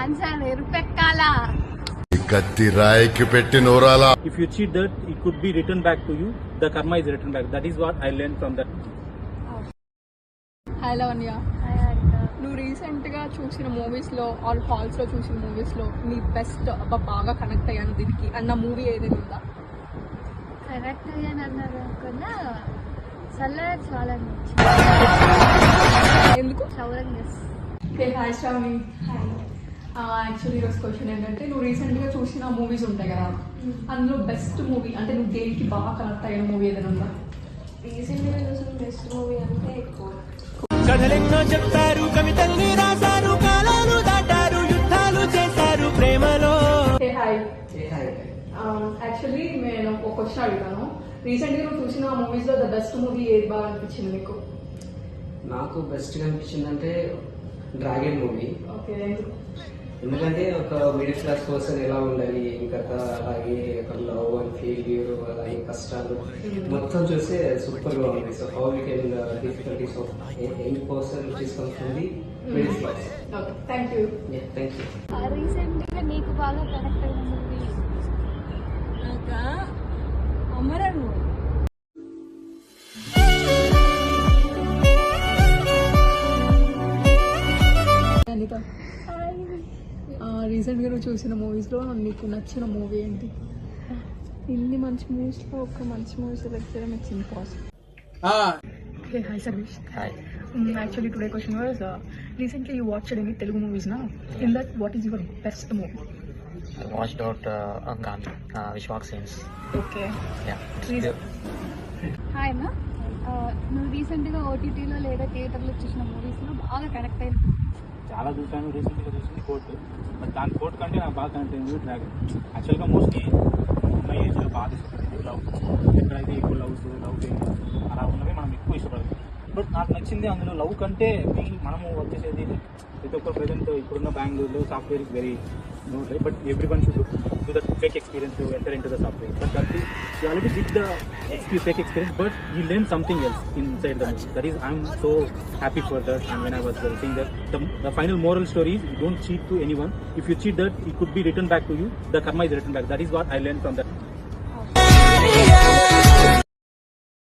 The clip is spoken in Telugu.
ఆన్సర్ ఎరుపెక్కాలా కత్తి రాయికి పెట్టి నూరాలా. If you cheat that, it could be returned back to you. The karma is returned back. That is what I learned from that. Hi Lavanya, నువ్వు రీసెంట్ గా చూసిన మూవీస్ లో ఆల్ హాల్స్ లో చూసిన మూవీస్ లో నీ బెస్ట్ బాగా కనెక్ట్ అయ్యాను దీనికి అన్న మూవీ ఏదైనా ఉందా? కరెక్ట్ అన్నారు కన్నా చల్లగా చాలా ఎందుకు? చౌరంగస్. హాయ్ శ్రావణి. యాక్చువల్లీ ఈరోజు క్వశ్చన్ ఏంటంటే, నువ్వు రీసెంట్ గా చూసిన మూవీస్ ఉంటాయి కదా, అందులో బెస్ట్ మూవీ అంటే నువ్వు దేనికి బాగా కనెక్ట్ అయిన మూవీ ఏదైనా ఉందా? రీసెంట్ గా చూసిన బెస్ట్ మూవీ అంటే ఎక్కువ కథలెన్నో చెప్తారు, కవితల్ని రాశారు, కాలాలు దాటారు, యుద్ధాలు చేశారు ప్రేమలో. హాయ్. యాక్చువల్లీ నేను ఒక క్వశ్చన్ అడుగుతాను. రీసెంట్ గా నువ్వు చూసిన మూవీస్ లో ద బెస్ట్ మూవీ ఏది బాగా అనిపించింది నీకు? నాకు బెస్ట్ గా అనిపించిందంటే డ్రాగన్ మూవీ. ఓకే. ఎందుకంటే ఒక మిడిల్ క్లాస్ పర్సన్ ఎలా ఉండాలి, ఇంకా అలాగే ఒక లవ్ అండ్ ఫెయిల్యూర్, అలాగే కష్టాలు మొత్తం చూస్తే సూపర్ గా ఉంది. So how you can difficulties of any person which is come from the middle class. Okay, thank you. Thank you. Recent గా నీకు బాగా కనెక్ట్ అయిన మూవీ నాకా అమరన్ మూవీ. అనిత, రీసెంట్గా నువ్వు చూసిన మూవీస్లో నీకు నచ్చిన మూవీ ఏంటి? ఇన్ని మంచి మూవీస్లో ఒక మంచి మూవీ సెలెక్ట్ చేయడం it's impossible. Hey, hi Sarvesh. Hi. Actually today question was recently you watched any Telugu movies now? In that, what is your best movie? I watched out Gandhi, Vishwak Scenes. Okay. Yeah. Hi అమ్మా, నువ్వు రీసెంట్గా ఓటీటీలో లేదా థియేటర్లో చూసిన మూవీస్లో బాగా కనెక్ట్ అయిన చాలా చూసాను. రీసెంట్గా చూసింది కోర్ట్, బట్ దాని కోర్ట్ కంటే నాకు బాగా కనెక్ట్ అయింది డ్రాగన్. యాక్చువల్గా మోస్ట్లీ మా ఏజ్లో బాగా ఇష్టపడుతుంది లవ్. ఎక్కడైతే ఎక్కువ లవ్ ఫెయిల్యూర్స్ అలా ఉన్నవి మనం ఎక్కువ ఇష్టపడతాం. బట్ నాకు నచ్చింది అందులో లవ్ కంటే మనము వచ్చేసేది ప్రతి ఒక్క ప్రజెంట్ ఇప్పుడున్న బెంగళూరులో software is very no right, but everyone should do the fake experience to enter into the software. But that is, you already did the fake experience, but you learn something else inside the movie. That is, I'm so happy for that. And when I was saying that, the final moral story is, you don't cheat to anyone. If you cheat that, it could be returned back to you. The karma is returned back. That is what I learned from that.